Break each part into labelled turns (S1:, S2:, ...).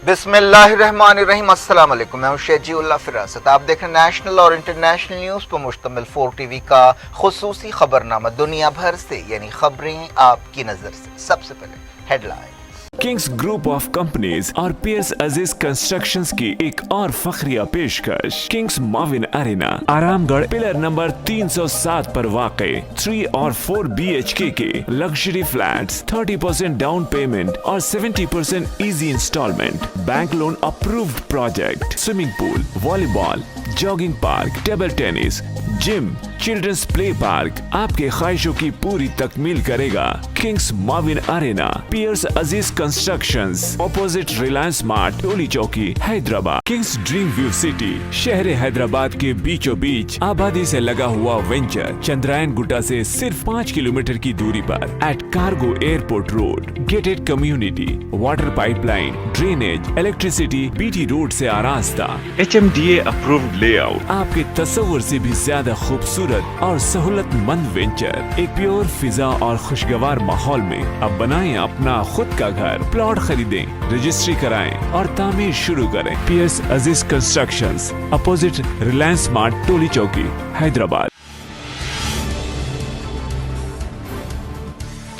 S1: बिस्मिल्लाहिर्रहमानिर्रहीम। अस्सलाम वालेकुम। मैं हूं शेजी उल्लाह फिरासत। आप देख रहे हैं नेशनल और इंटरनेशनल न्यूज़ पर मुश्तमिल 4 टीवी का खुसूसी खबरनामा दुनिया भर से, यानी खबरें आपकी नज़र से। सबसे पहले headline.
S2: Kings Group of Companies और पियर्स अजीज कंस्ट्रक्शंस की एक और फखरिया पेशकश। Kings Mauvin Arena, Aramghar, pillar number 307 पर वाक़े 3 और 4 BHK के लग्जरी फ्लैट्स, 30% डाउन पेमेंट और 70% easy installment, bank loan approved project, swimming pool, volleyball, jogging park, table tennis, gym, children's play park आपके ख्वाहिशों की पूरी तकमील करेगा। Kings Mauvin Arena, Pierce Aziz Constructions, opposite Reliance Mart, Toli Chowki, Hyderabad. Kings Dream View City, शहर हैदराबाद के बीचों बीच आबादी से लगा हुआ वेंचर, चंद्रायन गुट्टा से सिर्फ 5 किलोमीटर की दूरी पर, at cargo airport road, gated community, water pipeline, drainage, electricity, BT road से आरास्ता, HMDA अप्रूव्ड लेआउट, आपके तस्वुर से भी ज्यादा खूबसूरत और सहूलतमंद वेंचर, एक प्योर फिजा और खुशगवार माहौल में। अब बनाएं अपना खुद का घर, प्लॉट खरीदें, रजिस्ट्री कराएं और तामीर शुरू करें। Piers Aziz constructions, opposite Reliance Mart, Toli Chowki, Hyderabad.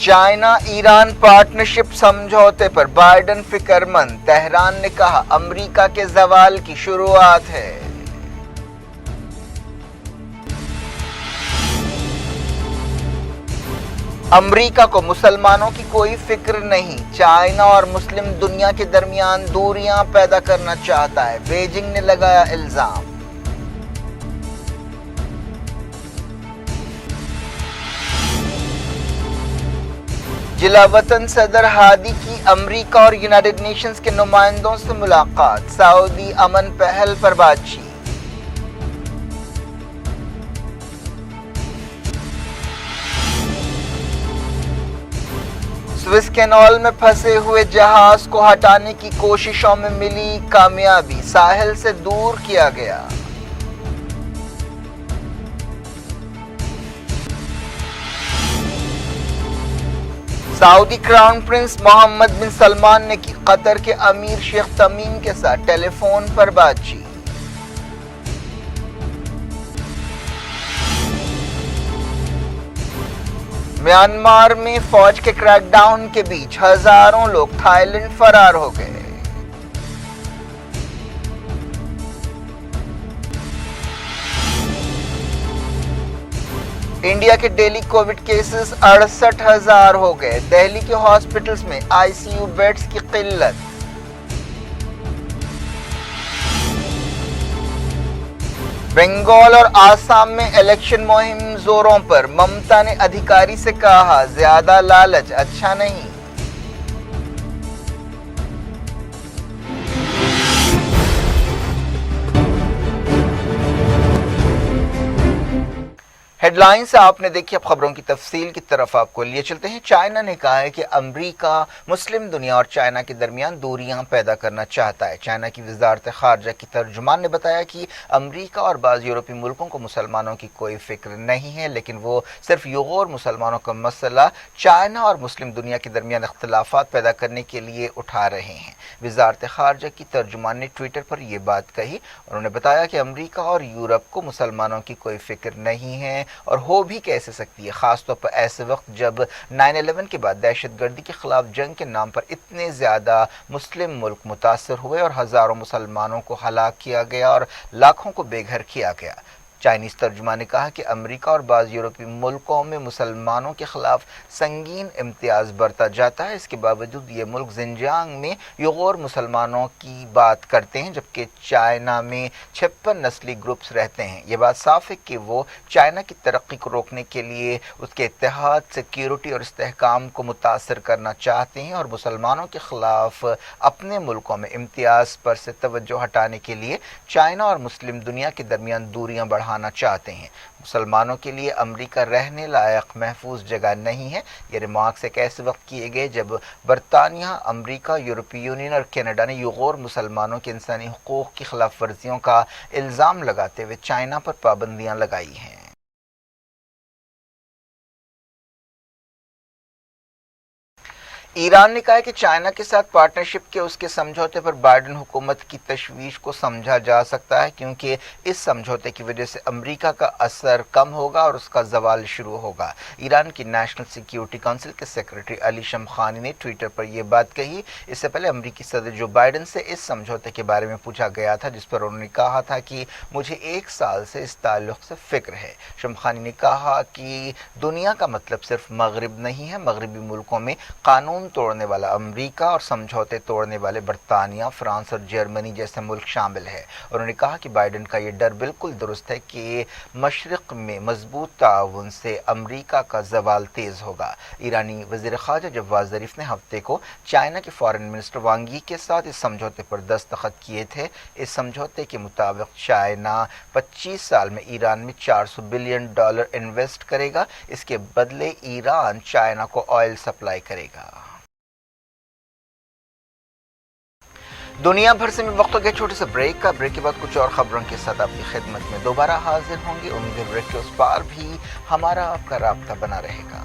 S1: China Iran partnership समझौते पर बाइडन फिक्रमंद। तेहरान ने कहा अमेरिका के जवाल की शुरुआत है। अमेरिका को मुसलमानों की कोई फिक्र नहीं, चाइना और मुस्लिम दुनिया के दरमियान दूरियां पैदा करना चाहता है, बीजिंग ने लगाया इल्जाम। जिला वतन सदर हादी की अमेरिका और यूनाइटेड नेशंस के नुमाइंदों से मुलाकात, सऊदी अमन पहल पर बातचीत। स्विस कैनाल में फंसे हुए जहाज को हटाने की कोशिशों में मिली कामयाबी, साहिल से दूर किया गया। सऊदी क्राउन प्रिंस मोहम्मद बिन सलमान ने की कतर के अमीर शेख तमीम के साथ टेलीफोन पर बातचीत। म्यांमार में फौज के क्रैकडाउन के बीच हजारों लोग थाईलैंड फरार हो गए। इंडिया के डेली कोविड केसेस 68,000 हो गए। दिल्ली के हॉस्पिटल्स में ICU बेड्स की किल्लत। बंगाल और आसाम में इलेक्शन मुहिम जोरों पर। ममता ने अधिकारी से कहा ज्यादा लालच अच्छा नहीं। हेडलाइंस आपने देखी, अब खबरों की तफसील की तरफ आपको लिए चलते हैं। चाइना ने कहा है कि अमेरिका मुस्लिम दुनिया और चाइना के दरमियान दूरियां पैदा करना चाहता है। चाइना की वजारत खारजा की तर्जुमान ने बताया कि अमेरिका और बाज़ यूरोपीय मुल्कों को मुसलमानों की कोई फिक्र नहीं है, लेकिन वो सिर्फ योगोर मुसलमानों का मसला चाइना और मुस्लिम दुनिया के दरमियान इख्तलाफात पैदा करने के लिए उठा रहे हैं। वजारत खारजा की तर्जुमान ने ट्विटर पर यह बात कही। उन्होंने बताया कि अमेरिका और यूरोप को मुसलमानों की कोई फिक्र नहीं है और हो भी कैसे सकती है, खासतौर पर ऐसे वक्त जब 9/11 के बाद दहशतगर्दी के खिलाफ जंग के नाम पर इतने ज़्यादा मुस्लिम मुल्क मुतासर हुए और हज़ारों मुसलमानों को हलाक किया गया और लाखों को बेघर किया गया। चाइनीज़ तर्जुमा ने कहा कि अमेरिका और बाज़ यूरोपीय मुल्कों में मुसलमानों के खिलाफ संगीन इम्तियाज़ बरता जाता है। इसके बावजूद ये मुल्क जिनजियांग में योगोर मुसलमानों की बात करते हैं, जबकि चाइना में 56 नस्ली ग्रुप्स रहते हैं। ये बात साफ है कि वो चाइना की तरक्की को रोकने के लिए उसके इत्तेहाद, सिक्योरिटी और इस्तेहकाम को मुतासर करना चाहते हैं और मुसलमानों के खिलाफ अपने मुल्कों में इम्तियाज़ पर से तवज्जो हटाने के लिए चाइना और मुस्लिम दुनिया के दरमियान दूरियां बढ़ाना चाहते हैं। मुसलमानों के लिए अमेरिका रहने लायक महफूज जगह नहीं है। ये रिमार्क्स एक ऐसे वक्त किए गए जब बरतानिया, अमेरिका, यूरोपीय यूनियन और कनाडा ने योगोर मुसलमानों के इंसानी हुकूक की खिलाफ वर्जियों का इल्ज़ाम लगाते हुए चाइना पर पाबंदियां लगाई हैं। ईरान ने कहा है कि चाइना के साथ पार्टनरशिप के उसके समझौते पर बाइडेन हुकूमत की तशवीश को समझा जा सकता है, क्योंकि इस समझौते की वजह से अमेरिका का असर कम होगा और उसका जवाल शुरू होगा। ईरान की नेशनल सिक्योरिटी काउंसिल के सेक्रेटरी अली शमखानी ने ट्विटर पर यह बात कही। इससे पहले अमेरिकी सदर जो बाइडेन से इस समझौते के बारे में पूछा गया था, जिस पर उन्होंने कहा था कि मुझे 1 साल से इस ताल्लुक से फिक्र है। शमखानी ने कहा कि दुनिया का मतलब सिर्फ मगरिब नहीं है, मगरबी मुल्कों में कानून तोड़ने वाला अमेरिका और समझौते तोड़ने वाले बरतानिया, फ्रांस और जर्मनी जैसे मुल्क शामिल है। उन्होंने कहा कि बाइडेन का ये डर बिल्कुल दुरुस्त है कि मशरिक में मजबूत ताउन से अमेरिका का जवाल तेज होगा। ईरानी वज़ीर ख़ारजा जवाद ज़रीफ ने हफ्ते को चाइना के फॉरेन मिनिस्टर वांग यी के साथ इस समझौते पर दस्तखत किए थे। इस समझौते के मुताबिक चाइना 25 साल में ईरान में $400 बिलियन इन्वेस्ट करेगा। इसके बदले ईरान चाइना को ऑयल सप्लाई करेगा। दुनिया भर से मैं वक्त हो गया छोटे से ब्रेक का। ब्रेक के बाद कुछ और खबरों के साथ आपकी खिदमत में दोबारा हाजिर होंगे। उम्मीद है ब्रेक के उस पार भी हमारा आपका राब्ता बना रहेगा।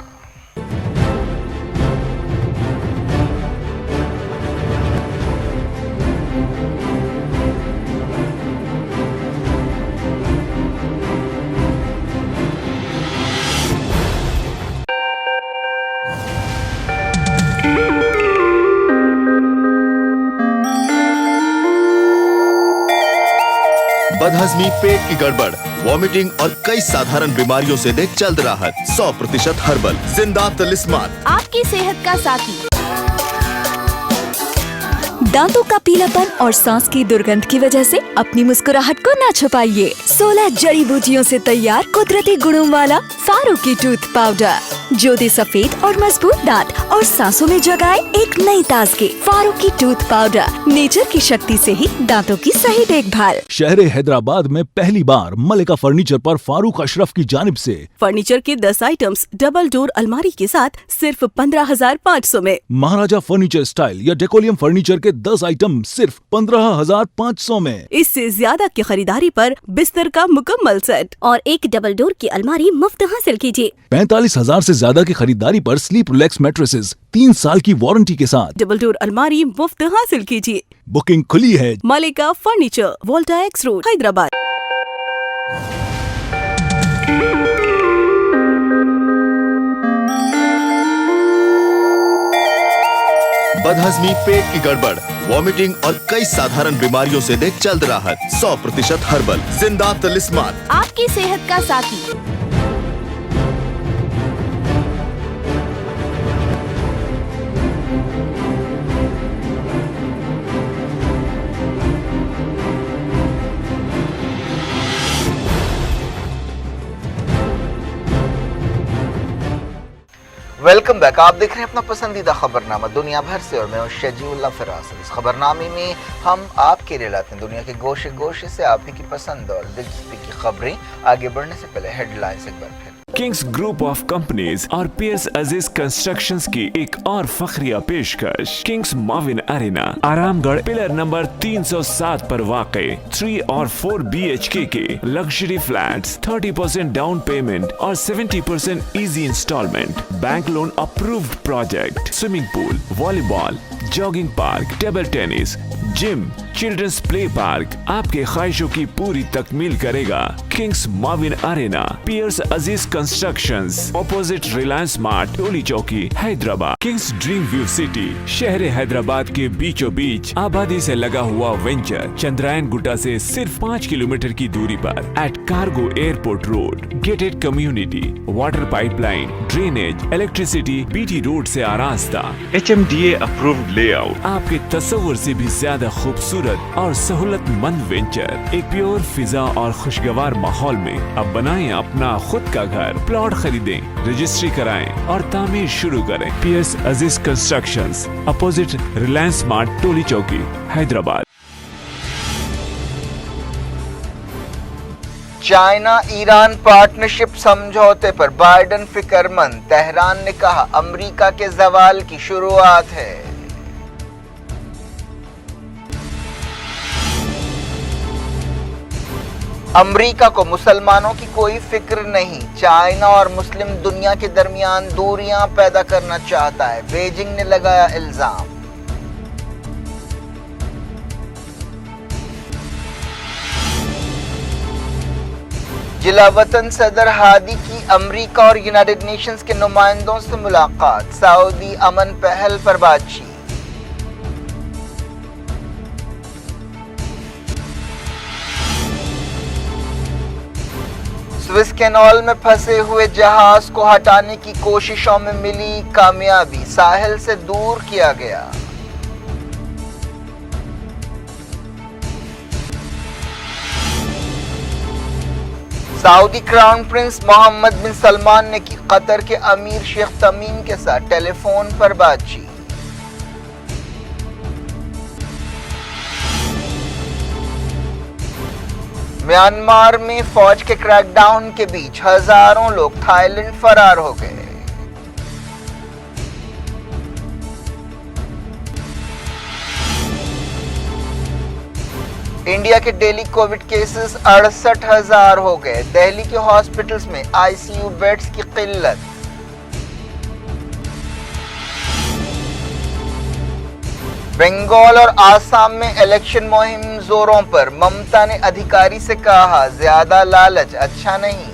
S3: बदहजमी, पेट की गड़बड़, वॉमिटिंग और कई साधारण बीमारियों से दे जल्द राहत। 100% हर्बल जिंदा तलिस्मान,
S4: आपकी सेहत का साथी। दांतों का पीलापन और सांस की दुर्गंध की वजह से अपनी मुस्कुराहट को न छुपाइए। 16 जड़ी बूटियों से तैयार कुदरती गुणों वाला फारूकी टूथ पाउडर, जो दे सफेद और मजबूत दांत और सांसों में जगाए एक नई ताजगी। फारूकी टूथ पाउडर, नेचर की शक्ति से ही दांतों की सही देखभाल।
S5: शहर हैदराबाद में पहली बार मलिका फर्नीचर पर फारूक अशरफ की जानिब से
S6: फर्नीचर के 10 आइटम्स डबल डोर अलमारी के साथ सिर्फ 15,500 में।
S5: महाराजा फर्नीचर स्टाइल या डेकोलियम फर्नीचर के 10 आइटम सिर्फ 15,500 में।
S6: इससे ज्यादा की खरीदारी पर बिस्तर का मुकम्मल सेट
S4: और एक डबल डोर की अलमारी मुफ्त हासिल कीजिए।
S5: 45,000 से ज्यादा की खरीदारी पर स्लीप रिलैक्स मैट्रेसेस 3 साल की वारंटी के साथ।
S6: डबल डोर अलमारी मुफ्त हासिल कीजिए।
S5: बुकिंग खुली है।
S6: मलिका फर्नीचर, वोल्टा एक्स रोड, हैदराबाद।
S3: बदहजमी, पेट की गड़बड़, वॉमिटिंग और कई साधारण बीमारियों से दे जल्द राहत। 100% हर्बल जिंदा तलिस्मान,
S4: आपकी सेहत का साथी।
S1: Welcome back. आप देख रहे हैं अपना पसंदीदा खबरनामा दुनिया भर से और मैं हूं शजीउल्लाह फिरास। इस खबरनामे में हम आपके लिए लाते हैं दुनिया के गोशे गोशे से आप ही की पसंद और दिलचस्पी की खबरें। आगे बढ़ने से पहले हेडलाइंस एक बार फिर।
S2: किंग्स ग्रुप ऑफ कंपनीज और पियर्स अजीज कंस्ट्रक्शंस की एक और फखरिया पेशकश। Kings Mauvin Arena, Aramghar, pillar number 307 पर वाक़े 3 और 4 BHK के लग्जरी फ्लैट्स, 30% डाउन पेमेंट और 70% easy installment, bank loan approved project, swimming pool, volleyball, jogging park, table tennis, gym, children's play park आपके ख्वाहिशों की पूरी तकमील करेगा। Kings Mauvin Arena, Pierce Aziz Constructions, opposite Reliance Mart, Toli Chowki, Hyderabad. Kings Dream View City, शहर हैदराबाद के बीचों बीच आबादी से लगा हुआ वेंचर, चंद्रायन गुट्टा से सिर्फ 5 किलोमीटर की दूरी पर, at cargo airport road, gated community, water pipeline, drainage, electricity, BT road से आरास्ता, HMDA अप्रूव्ड लेआउट, आपके तस्वुर से भी ज्यादा खूबसूरत और सहूलतमंद वेंचर, एक प्योर फिजा और खुशगवार माहौल में। अब बनाएं अपना खुद का घर, प्लॉट खरीदें, रजिस्ट्री कराएं और तामीर शुरू करें। Piers Aziz constructions, opposite Reliance Mart, Toli Chowki, Hyderabad.
S1: China Iran partnership समझौते पर बाइडेन फिक्रमंद, तेहरान ने कहा अमेरिका के जवाल की शुरुआत है। امریکہ کو مسلمانوں کی کوئی فکر نہیں، چائنا اور مسلم دنیا کے درمیان دوریاں پیدا کرنا چاہتا ہے، بیجنگ نے لگایا الزام۔ جلا وطن صدر ہادی کی امریکہ اور یونائیٹڈ نیشنز کے نمائندوں سے ملاقات، سعودی امن پہل پر بات چیت۔ سوئس کینال میں پھنسے ہوئے جہاز کو ہٹانے کی کوششوں میں ملی کامیابی، ساحل سے دور کیا گیا۔ سعودی کراؤن پرنس محمد بن سلمان نے کی قطر کے امیر شیخ تمیم کے ساتھ ٹیلی فون پر بات چیت۔ میانمار میں فوج کے کریک ڈاؤن کے بیچ ہزاروں لوگ تھائی لینڈ فرار ہو گئے۔ انڈیا کے ڈیلی کووڈ کیسز 68,000 ہو گئے، دہلی کے ہاسپٹلز میں آئی سی یو بیڈز کی قلت۔ بنگال اور آسام میں الیکشن مہم زوروں پر، ممتا نے ادھیکاری سے کہا زیادہ لالچ اچھا نہیں۔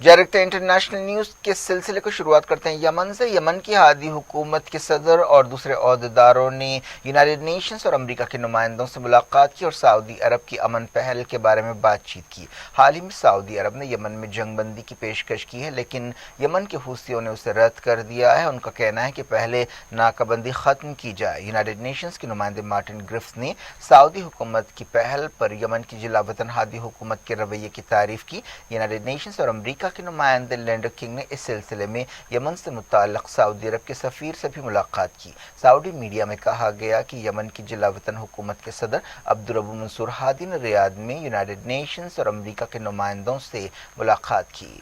S1: ڈائریکٹ انٹرنیشنل نیوز کے سلسلے کو شروعات کرتے ہیں یمن سے۔ یمن کی ہادی حکومت کے صدر اور دوسرے عہدیداروں نے یونائیٹڈ نیشنز اور امریکہ کے نمائندوں سے ملاقات کی اور سعودی عرب کی امن پہل کے بارے میں بات چیت کی۔ حال ہی میں سعودی عرب نے یمن میں جنگ بندی کی پیشکش کی ہے، لیکن یمن کے حوثیوں نے اسے رد کر دیا ہے۔ ان کا کہنا ہے کہ پہلے ناکہ بندی ختم کی جائے۔ یونائیٹڈ نیشنز کے نمائندے مارٹن گرفٹس نے سعودی حکومت کی پہل پر یمن کی جلا وطن ہادی حکومت کے رویے کی تعریف کی۔ یونائیٹڈ نیشنز اور امریکہ کے نمائندے لینڈر کنگ نے اس سلسلے میں یمن سے متعلق سعودی عرب کے سفیر سے بھی ملاقات کی۔ سعودی میڈیا میں کہا گیا کہ یمن کی جلا وطن حکومت کے صدر عبدالرب منصور ہادی نے ریاض میں یونائیٹڈ نیشنز اور امریکہ کے نمائندوں سے ملاقات کی۔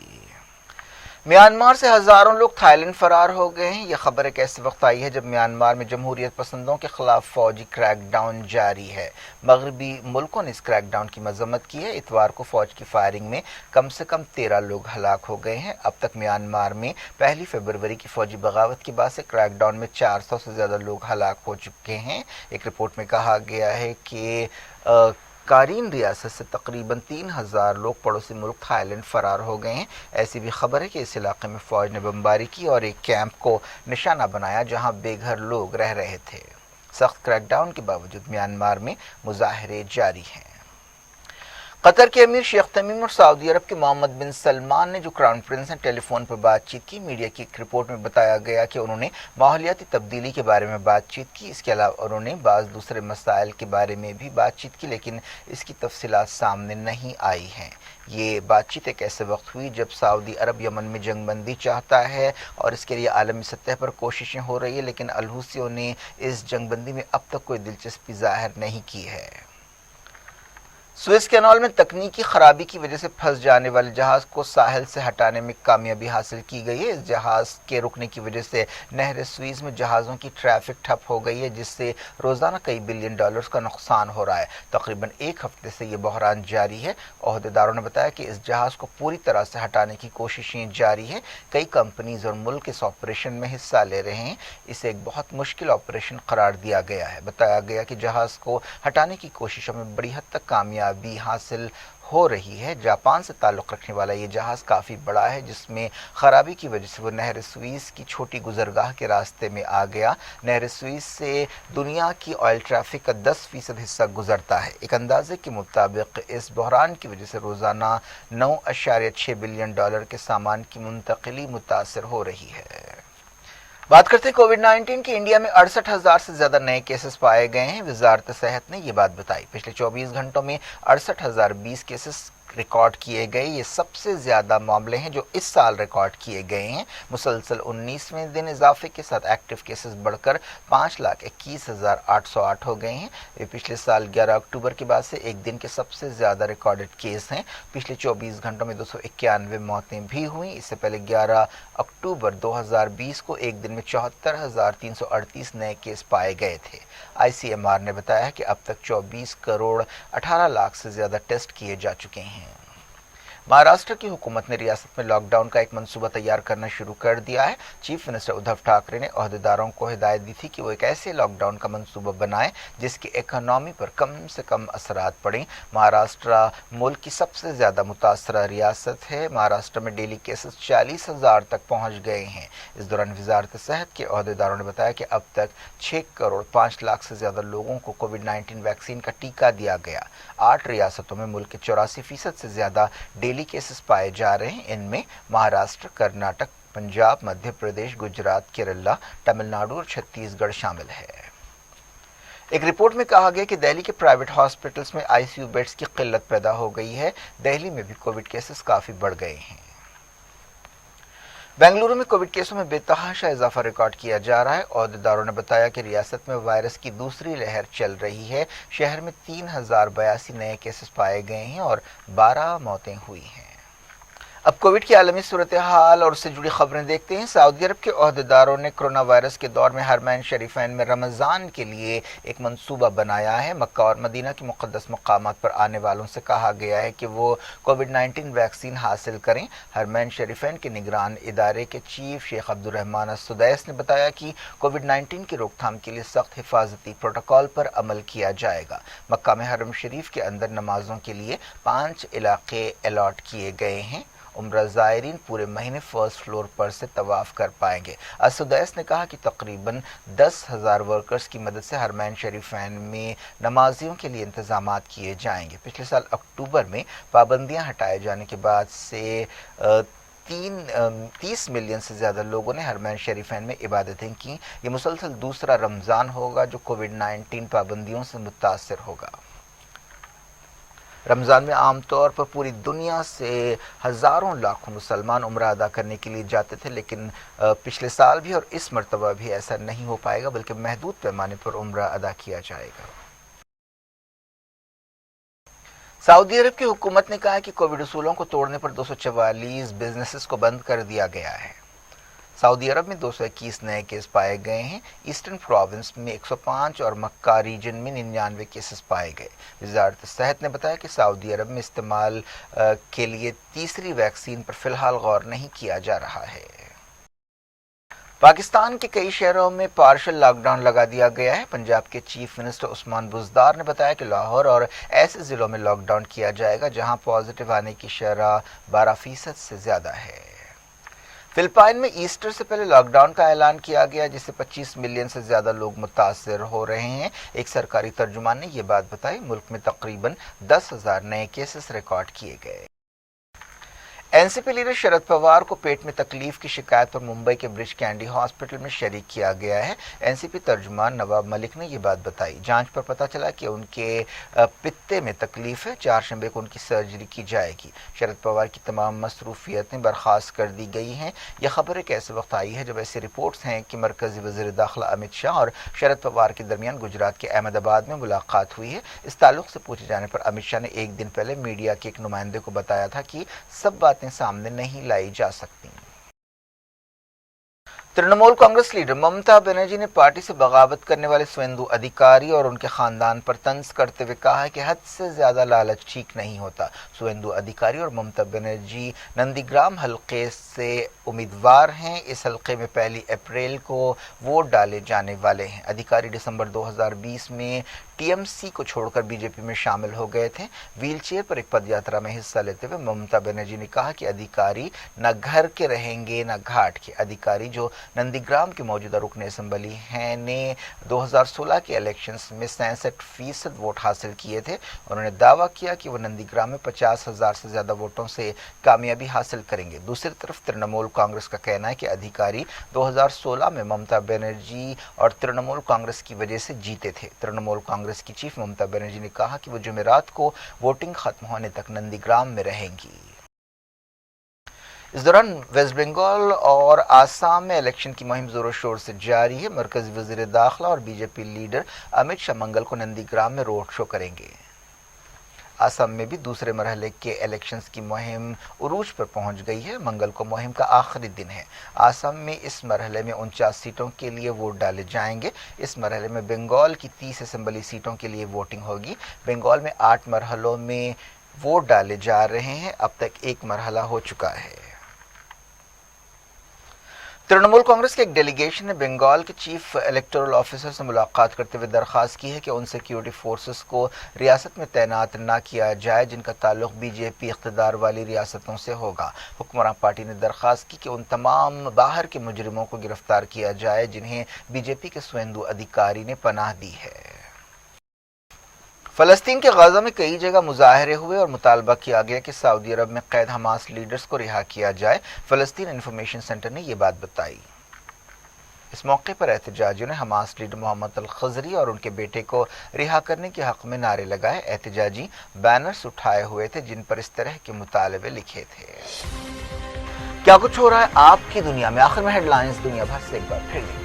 S1: میانمار سے ہزاروں لوگ تھائی لینڈ فرار ہو گئے ہیں۔ یہ خبر ایک ایسے وقت آئی ہے جب میانمار میں جمہوریت پسندوں کے خلاف فوجی کریک ڈاؤن جاری ہے۔ مغربی ملکوں نے اس کریک ڈاؤن کی مذمت کی ہے۔ اتوار کو فوج کی فائرنگ میں کم سے کم 13 لوگ ہلاک ہو گئے ہیں۔ اب تک میانمار میں 1 فروری کی فوجی بغاوت کے بعد سے کریک ڈاؤن میں 400 سے زیادہ لوگ ہلاک ہو چکے ہیں۔ ایک رپورٹ میں کہا گیا ہے کہ کارین ریاست سے تقریباً 3,000 لوگ پڑوسی ملک تھائی لینڈ فرار ہو گئے ہیں۔ ایسی بھی خبر ہے کہ اس علاقے میں فوج نے بمباری کی اور ایک کیمپ کو نشانہ بنایا جہاں بے گھر لوگ رہ رہے تھے۔ سخت کریک ڈاؤن کے باوجود میانمار میں مظاہرے جاری ہیں۔ قطر کے امیر شیخ تمیم اور سعودی عرب کے محمد بن سلمان نے جو کراؤن پرنس ہیں ٹیلی فون پر بات چیت کی۔ میڈیا کی ایک رپورٹ میں بتایا گیا کہ انہوں نے ماحولیاتی تبدیلی کے بارے میں بات چیت کی۔ اس کے علاوہ انہوں نے بعض دوسرے مسائل کے بارے میں بھی بات چیت کی، لیکن اس کی تفصیلات سامنے نہیں آئی ہیں۔ یہ بات چیت ایک ایسے وقت ہوئی جب سعودی عرب یمن میں جنگ بندی چاہتا ہے اور اس کے لیے عالمی سطح پر کوششیں ہو رہی ہیں، لیکن الحوثیوں نے اس جنگ بندی میں اب تک کوئی دلچسپی ظاہر نہیں کی ہے۔ سوئس کینال میں تکنیکی خرابی کی وجہ سے پھنس جانے والے جہاز کو ساحل سے ہٹانے میں کامیابی حاصل کی گئی ہے۔ اس جہاز کے رکنے کی وجہ سے نہر سوئز میں جہازوں کی ٹریفک ٹھپ ہو گئی ہے، جس سے روزانہ کئی بلین ڈالرز کا نقصان ہو رہا ہے۔ تقریباً 1 ہفتے سے یہ بحران جاری ہے۔ عہدیداروں نے بتایا کہ اس جہاز کو پوری طرح سے ہٹانے کی کوششیں جاری ہیں۔ کئی کمپنیز اور ملک اس آپریشن میں حصہ لے رہے ہیں۔ اسے ایک بہت مشکل آپریشن قرار دیا گیا ہے۔ بتایا گیا کہ جہاز کو ہٹانے کی کوششوں میں بڑی حد تک کامیابی حاصل ہو رہی ہے۔ جاپان سے تعلق رکھنے والا یہ جہاز کافی بڑا ہے، جس میں خرابی کی وجہ سے وہ نہر سوئز کی چھوٹی گزرگاہ کے راستے میں آ گیا۔ نہر سوئز سے دنیا کی آئل ٹریفک کا 10% حصہ گزرتا ہے۔ ایک اندازے کے مطابق اس بحران کی وجہ سے روزانہ 9.6 بلین ڈالر کے سامان کی منتقلی متاثر ہو رہی ہے۔ بات کرتے ہیں کووڈ-19 کی۔ انڈیا میں 68,000 سے زیادہ نئے کیسز پائے گئے ہیں۔ وزارت صحت نے یہ بات بتائی۔ پچھلے 24 گھنٹوں میں 68,020 کیسز रिकॉर्ड किए गए। ये सबसे ज़्यादा मामले हैं जो इस साल रिकॉर्ड किए गए हैं। मुसलसल 19वें दिन इजाफे के साथ एक्टिव केसेस बढ़कर 5,21,808 हो गए हैं। ये पिछले साल 11 अक्टूबर के बाद से एक दिन के सबसे ज़्यादा रिकॉर्डेड केस हैं। पिछले 24 घंटों में 291 मौतें भी हुई। इससे पहले 11 अक्टूबर 2020 को एक दिन में 74,338 नए केस पाए गए थे। ICMR ने बताया है कि अब तक 24 करोड़ 18 लाख से ज़्यादा टेस्ट किए जा चुके हैं। महाराष्ट्र की हुकूमत ने रियासत में लॉकडाउन का एक मंसूबा तैयार करना शुरू कर दिया है। चीफ मिनिस्टर उद्धव ठाकरे ने अहदेदारों को हिदायत दी थी कि वो एक ऐसे लॉकडाउन का मंसूबा बनाएं जिसकी इकोनॉमी पर कम से कम असरात पड़ें। महाराष्ट्र मुल्क की सबसे ज़्यादा मुतासरा रियासत है। महाराष्ट्र में डेली केसेस 40,000 तक पहुँच गए हैं। इस दौरान वजारत सेहत के अहदेदारों ने बताया कि अब तक 6 करोड़ 5 लाख से ज़्यादा लोगों को कोविड-19 वैक्सीन का टीका दिया गया। 8 रियासतों में मुल्क के 84% से ज़्यादा डेली केसेस पाए जा रहे हैं। इनमें महाराष्ट्र, कर्नाटक, पंजाब, मध्य प्रदेश, गुजरात, केरला, तमिलनाडु और छत्तीसगढ़ शामिल है। एक रिपोर्ट में कहा गया कि दिल्ली के प्राइवेट हॉस्पिटल्स में ICU बेड्स की किल्लत पैदा हो गई है। दिल्ली में भी कोविड केसेस काफ़ी बढ़ गए हैं। बेंगलुरु में कोविड केसों में बेतहाशा इजाफा रिकॉर्ड किया जा रहा है। अहदेदारों ने बताया कि रियासत में वायरस की दूसरी लहर चल रही है। शहर में 3,082 नए केसेस पाए गए हैं और 12 मौतें हुई हैं। अब कोविड की आलमी सूरत हाल और उससे जुड़ी खबरें देखते हैं। सऊदी अरब के अहदेदारों ने कोरोना वायरस के दौर में हरमैन शरीफैन में रमज़ान के लिए एक मंसूबा बनाया है। मक्का और मदीना के मुक़द्दस मकामात पर आने वालों से कहा गया है कि वो कोविड-19 वैक्सीन हासिल करें। हरमैन शरीफैन के निगरान इदारे के चीफ शेख अब्दुर्रहमान अस-सुदैस ने बताया कि कोविड-19 की रोकथाम के लिए सख्त हिफाजती प्रोटोकॉल पर अमल किया जाएगा। मक्का में हरम शरीफ के अंदर नमाजों के लिए 5 इलाके अलॉट किए गए हैं। उम्रा ज़ायरीन पूरे महीने फर्स्ट फ्लोर पर से तवाफ़ कर पाएंगे। असुदैस ने कहा कि तकरीबन 10,000 वर्कर्स की मदद से हरमैन शरीफैन में नमाजियों के लिए इंतज़ामात किए जाएंगे। पिछले साल अक्टूबर में पाबंदियां हटाए जाने के बाद से 30 मिलियन से ज़्यादा लोगों ने हरमैन शरीफैन में इबादतें की। ये मुसलसल दूसरा रमज़ान होगा जो कोविड-19 पाबंदियों से मुतासर होगा। रमज़ान में आमतौर पर पूरी दुनिया से हज़ारों लाखों मुसलमान उम्रा अदा करने के लिए जाते थे, लेकिन पिछले साल भी और इस मरतबा भी ऐसा नहीं हो पाएगा, बल्कि महदूद पैमाने पर उम्रा अदा किया जाएगा। सऊदी अरब की हुकूमत ने कहा है कि कोविड उसूलों को तोड़ने पर 244 बिजनेसेस को बंद कर दिया गया है। सऊदी अरब में 221 नए केस पाए गए हैं। ईस्टर्न प्रोविंस में 105 और मक्का रीजन में 99 केसेस पाए गए। वजारत सेहत ने बताया कि सऊदी अरब में इस्तेमाल के लिए तीसरी वैक्सीन पर फिलहाल गौर नहीं किया जा रहा है। पाकिस्तान के कई शहरों में पार्शल लॉकडाउन लगा दिया गया है। पंजाब के चीफ मिनिस्टर उस्मान बुज़दार ने बताया कि लाहौर और ऐसे ज़िलों में लॉकडाउन किया जाएगा जहां पॉजिटिव आने की शरह 12% से ज़्यादा है। फिलिपाइन में ईस्टर से पहले लॉकडाउन का ऐलान किया गया, जिससे 25 मिलियन से ज़्यादा लोग मुतासर हो रहे हैं। एक सरकारी तर्जुमान ने यह बात बताई। मुल्क में तकरीबन 10,000 नए केसेस रिकॉर्ड किए गए। एनसीपी लीडर शरद पवार को पेट में तकलीफ की शिकायत पर मुंबई के ब्रिज कैंडी हॉस्पिटल में शरीक किया गया है। एनसीपी तर्जुमान नवाब मलिक ने ये बात बताई। जांच पर पता चला कि उनके पित्ते में तकलीफ है। 4 शंबे को उनकी सर्जरी की जाएगी। शरद पवार की तमाम मसरूफियतें बर्खास्त कर दी गई हैं। यह खबर एक ऐसे वक्त आई है जब ऐसी रिपोर्ट्स हैं कि मरकजी वज़ीर दाखिला अमित शाह और शरद पवार के दरमियान गुजरात के अहमदाबाद में मुलाकात हुई है। इस ताल्लुक से पूछे जाने पर अमित शाह ने एक दिन पहले मीडिया के एक नुमाइंदे को बताया था कि सब बातें सामने नहीं लाई जा सकती। तृणमूल कांग्रेस लीडर ममता बनर्जी ने पार्टी से बगावत करने वाले सुवेंदु अधिकारी और उनके खानदान पर तंज करते हुए कहा है कि हद से ज्यादा लालच ठीक नहीं होता। सुवेंदु अधिकारी और ममता बनर्जी नंदीग्राम हलके से उम्मीदवार हैं। इस हलके में 1 अप्रैल को वोट डाले जाने वाले हैं। अधिकारी दिसंबर 2020 में टीएमसी को छोड़कर बीजेपी में शामिल हो गए थे। व्हीलचेयर पर एक पदयात्रा में हिस्सा लेते हुए ममता बनर्जी ने कहा कि अधिकारी न घर के रहेंगे न घाट के। अधिकारी जो नंदीग्राम के मौजूदा रुकन असम्बली हैं ने 2016 के इलेक्शंस में 67% वोट हासिल किए थे। उन्होंने दावा किया कि वो नंदीग्राम में 50,000 से ज्यादा वोटों से कामयाबी हासिल करेंगे। दूसरी तरफ तृणमूल कांग्रेस का कहना है कि अधिकारी 2016 में ममता बनर्जी और तृणमूल कांग्रेस की वजह से जीते थे। तृणमूल कांग्रेस कांग्रेस की चीफ ममता बनर्जी ने कहा कि वो जुमेरात को वोटिंग खत्म होने तक नंदीग्राम में रहेंगी। इस दौरान वेस्ट बंगाल और आसाम में इलेक्शन की मुहिम जोरों शोर से जारी है। मरकजी वजीर दाखिला और बीजेपी लीडर अमित शाह मंगल को नंदीग्राम में रोड शो करेंगे। असम में भी दूसरे मरहले के इलेक्शंस की मुहिम उरूज पर पहुंच गई है। मंगल को मुहिम का आखिरी दिन है। असम में इस मरहले में 49 सीटों के लिए वोट डाले जाएंगे। इस मरहले में बंगाल की 30 असेंबली सीटों के लिए वोटिंग होगी। बंगाल में 8 मरहलों में वोट डाले जा रहे हैं। अब तक एक मरहला हो चुका है। तृणमूल कांग्रेस के एक डेलीगेशन ने बंगाल के चीफ इलेक्टोरल ऑफिसर से मुलाकात करते हुए दरख्वास्त की है कि उन सिक्योरिटी फोर्सेस को रियासत में तैनात न किया जाए जिनका ताल्लुक बीजेपी इख्तिदार वाली रियासतों से होगा। हुक्मरान पार्टी ने दरख्वास्त की कि उन तमाम बाहर के मुजरिमों को गिरफ्तार किया जाए जिन्हें बीजेपी के सुवेंदु अधिकारी ने पनाह दी है। फलस्तीन के गाजा में कई जगह मुजाहरे हुए और मुतालबा किया गया कि सऊदी अरब में कैद हमास लीडर्स को रिहा किया जाए। फलस्तीन इंफॉर्मेशन सेंटर ने यह बात बताई। इस मौके पर एहतजाजियों ने हमास लीडर मोहम्मद अल खजरी और उनके बेटे को रिहा करने के हक में नारे लगाए। एहतजाजी बैनर्स उठाए हुए थे जिन पर इस तरह के मुतालबे लिखे थे। क्या कुछ हो रहा है आपकी दुनिया में, आखिर में हेडलाइंस दुनिया भर से एक बार फिर देखते हैं।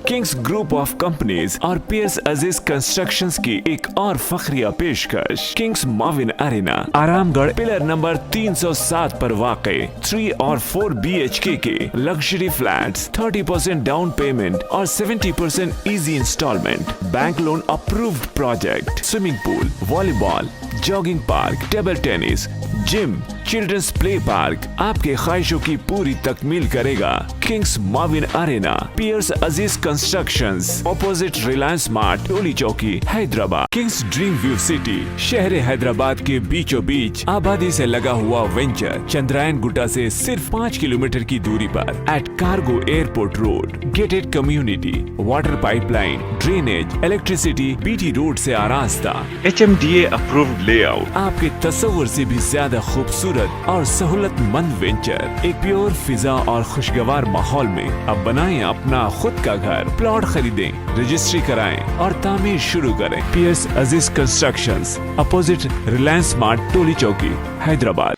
S2: किंग्स ग्रुप ऑफ कंपनीज और पियर्स अजीज कंस्ट्रक्शंस की एक और फखरिया पेशकश। Kings Mauvin Arena Aramghar pillar number 307 पर वाक़े 3 और 4 BHK के लग्जरी फ्लैट्स, 30% डाउन पेमेंट और 70% easy installment, bank loan approved project, swimming pool, volleyball, jogging park, table tennis, gym, children's play park आपके ख्वाहिशों की पूरी तकमील करेगा। Kings Mauvin Arena, Pierce Aziz Constructions, opposite Reliance Mart, Toli Chowki, Hyderabad. Kings Dream View City, शहर हैदराबाद के बीचों बीच आबादी से लगा हुआ वेंचर, चंद्रायन गुट्टा से सिर्फ 5 किलोमीटर की दूरी पर at cargo airport road. Gated community, water pipeline, drainage, electricity, BT road से आरास्ता, HMDA अप्रूव्ड लेआउट, आपके तस्वुर से भी ज्यादा खूबसूरत और सहूलतमंद वेंचर, एक प्योर फिजा और खुशगवार माहौल में। अब बनाएं अपना खुद का घर, प्लॉट खरीदें, रजिस्ट्री कराएं और तामीर शुरू करें। Piers Aziz constructions, opposite Reliance Mart, Toli Chowki, Hyderabad.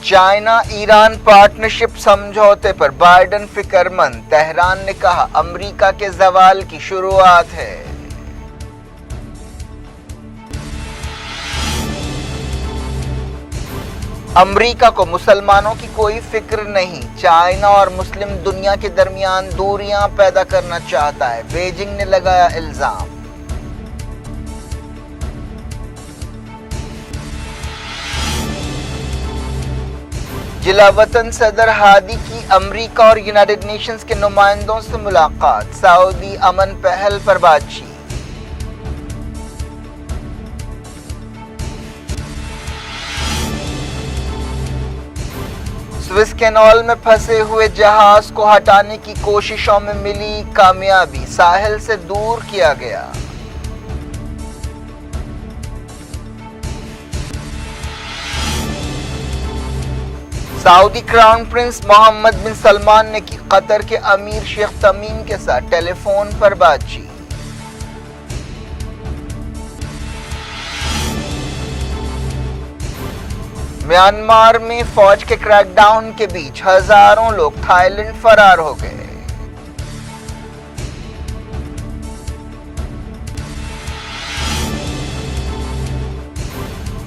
S1: China Iran partnership समझौते पर बाइडेन फिक्रमंद। तेहरान ने कहा अमेरिका के जवाल की शुरुआत है। अमेरिका को मुसलमानों की कोई फिक्र नहीं, चाइना और मुस्लिम दुनिया के दरमियान दूरियां पैदा करना चाहता है, बीजिंग ने लगाया इल्जाम। जिला वतन सदर हादी की अमेरिका और यूनाइटेड नेशंस के नुमाइंदों से मुलाकात, सऊदी अमन पहल पर बातचीत। स्विस कैनाल में फंसे हुए जहाज को हटाने की कोशिशों में मिली कामयाबी, साहिल से दूर किया गया। सऊदी क्राउन प्रिंस मोहम्मद बिन सलमान ने की कतर के अमीर शेख तमीम के साथ टेलीफोन पर बातचीत। म्यांमार में फौज के क्रैकडाउन के बीच हजारों लोग थाईलैंड फरार हो गए।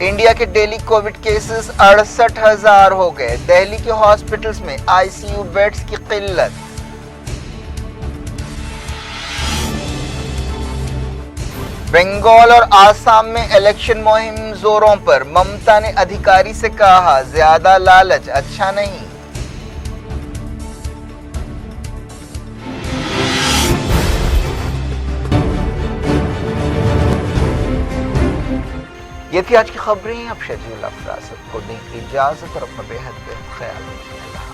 S1: इंडिया के डेली कोविड केसेस 68,000 हो गए। दिल्ली के हॉस्पिटल्स में ICU बेड्स की किल्लत। बंगाल और आसाम में इलेक्शन मुहिम जोरों पर। ममता ने अधिकारी से कहा ज्यादा लालच अच्छा नहीं। ये थी आज की खबरें। अब शजील अफरासत को दें इजाजत और अपना बेहद ख्याल रखिए।